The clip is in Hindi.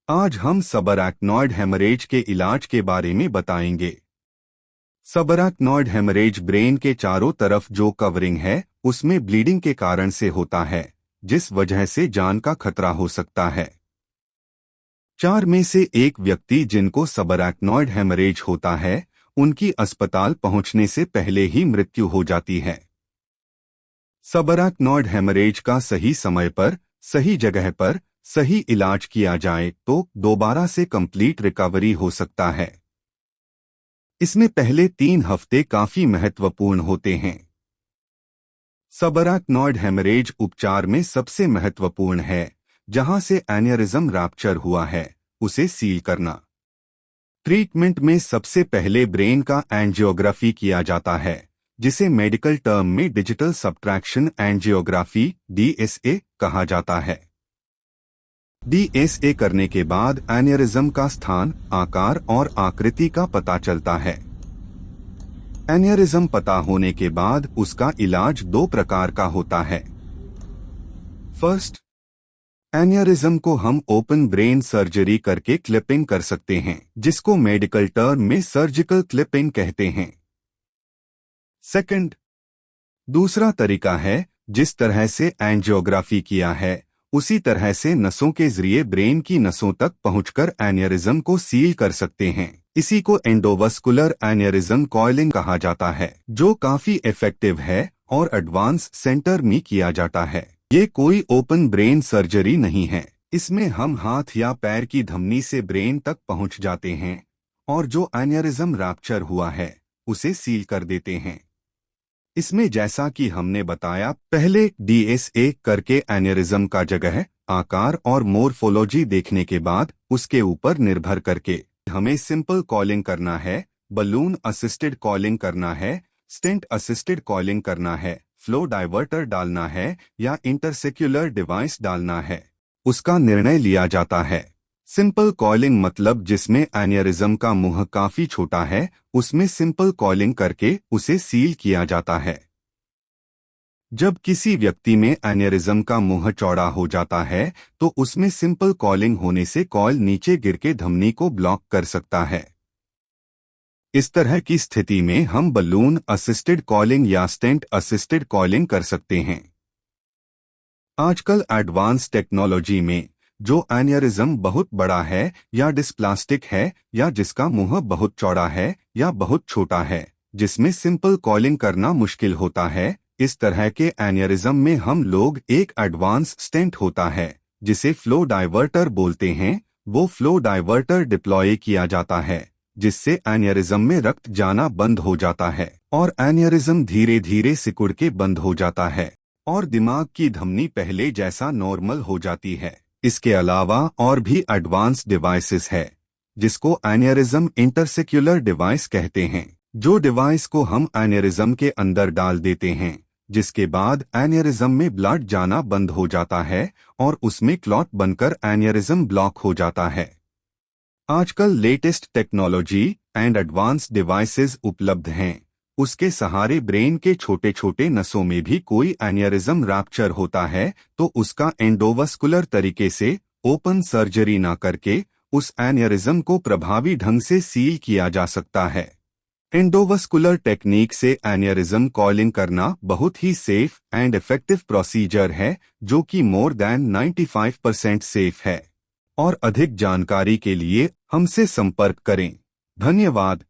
आज हम सबअरैक्नॉइड हेमरेज के इलाज के बारे में बताएंगे। सबअरैक्नॉइड हेमरेज ब्रेन के चारों तरफ जो कवरिंग है उसमें ब्लीडिंग के कारण से होता है, जिस वजह से जान का खतरा हो सकता है। 4 में से 1 व्यक्ति जिनको सबअरैक्नॉइड हेमरेज होता है, उनकी अस्पताल पहुंचने से पहले ही मृत्यु हो जाती है। सबअरैक्नॉइड हेमरेज का सही समय पर, सही जगह पर सही इलाज किया जाए तो दोबारा से कंप्लीट रिकवरी हो सकता है। इसमें पहले 3 हफ्ते काफी महत्वपूर्ण होते हैं। सबअरैक्नॉइड हेमरेज उपचार में सबसे महत्वपूर्ण है। जहां से एन्यूरिज्म रैप्चर हुआ है, उसे सील करना। ट्रीटमेंट में सबसे पहले ब्रेन का एंजियोग्राफी किया जाता है, जिसे मेडिकल टर्म में डिजिटल सबट्रैक्शन एंजियोग्राफी (DSA) कहा जाता है। DSA करने के बाद एन्यूरिज्म का स्थान, आकार और आकृति का पता चलता है। एन्यूरिज्म पता होने के बाद उसका इलाज 2 प्रकार का होता है। फर्स्ट, एन्यूरिज्म को हम ओपन ब्रेन सर्जरी करके क्लिपिंग कर सकते हैं, जिसको मेडिकल टर्म में सर्जिकल क्लिपिंग कहते हैं। सेकंड, दूसरा तरीका है जिस तरह से एंजियोग्राफी किया है उसी तरह से नसों के जरिए ब्रेन की नसों तक पहुंचकर एन्यूरिज्म को सील कर सकते हैं। इसी को एंडोवस्कुलर एन्यूरिज्म कॉइलिंग कहा जाता है, जो काफी इफेक्टिव है और एडवांस सेंटर में किया जाता है। ये कोई ओपन ब्रेन सर्जरी नहीं है। इसमें हम हाथ या पैर की धमनी से ब्रेन तक पहुंच जाते हैं और जो एन्यूरिज्म रैप्चर हुआ है उसे सील कर देते हैं। इसमें जैसा कि हमने बताया, पहले DSA करके एन्यूरिज्म का जगह, आकार और मोर्फोलॉजी देखने के बाद उसके ऊपर निर्भर करके हमें सिंपल कॉलिंग करना है, बलून असिस्टेड कॉलिंग करना है, स्टेंट असिस्टेड कॉलिंग करना है, फ्लो डाइवर्टर डालना है या इंटरसेक्युलर डिवाइस डालना है, उसका निर्णय लिया जाता है। सिंपल कॉलिंग मतलब जिसमें एन्यूरिज्म का मुंह काफी छोटा है, उसमें सिंपल कॉलिंग करके उसे सील किया जाता है। जब किसी व्यक्ति में एन्यूरिज्म का मुंह चौड़ा हो जाता है तो उसमें सिंपल कॉलिंग होने से कॉइल नीचे गिर के धमनी को ब्लॉक कर सकता है। इस तरह की स्थिति में हम बलून असिस्टेड कॉलिंग या स्टेंट असिस्टेड कॉलिंग कर सकते हैं। आजकल एडवांस टेक्नोलॉजी में जो एन्यूरिज्म बहुत बड़ा है या डिस्प्लास्टिक है या जिसका मुंह बहुत चौड़ा है या बहुत छोटा है, जिसमें सिंपल कॉलिंग करना मुश्किल होता है, इस तरह के एन्यूरिज्म में हम लोग एक एडवांस स्टेंट होता है जिसे फ्लो डाइवर्टर बोलते हैं, वो फ्लो डाइवर्टर डिप्लॉय किया जाता है, जिससे एन्यूरिज्म में रक्त जाना बंद हो जाता है और एन्यूरिज्म धीरे धीरे सिकुड़ के बंद हो जाता है और दिमाग की धमनी पहले जैसा नॉर्मल हो जाती है। इसके अलावा और भी एडवांस डिवाइसेस है, जिसको एन्यूरिज्म इंटरसेक्युलर डिवाइस कहते हैं, जो डिवाइस को हम एन्यूरिज्म के अंदर डाल देते हैं, जिसके बाद एन्यूरिज्म में ब्लड जाना बंद हो जाता है और उसमें क्लॉट बनकर एन्यूरिज्म ब्लॉक हो जाता है। आजकल latest technology and advance devices उपलब्ध हैं, उसके सहारे ब्रेन के छोटे छोटे नसों में भी कोई एन्यूरिज्म रैप्चर होता है तो उसका एंडोवस्कुलर तरीके से ओपन सर्जरी ना करके उस एन्यूरिज्म को प्रभावी ढंग से सील किया जा सकता है। एंडोवस्कुलर टेक्निक से एन्यूरिज्म कॉइलिंग करना बहुत ही सेफ एंड इफेक्टिव प्रोसीजर है, जो कि मोर देन 95% सेफ है। और अधिक जानकारी के लिए हमसे संपर्क करें। धन्यवाद।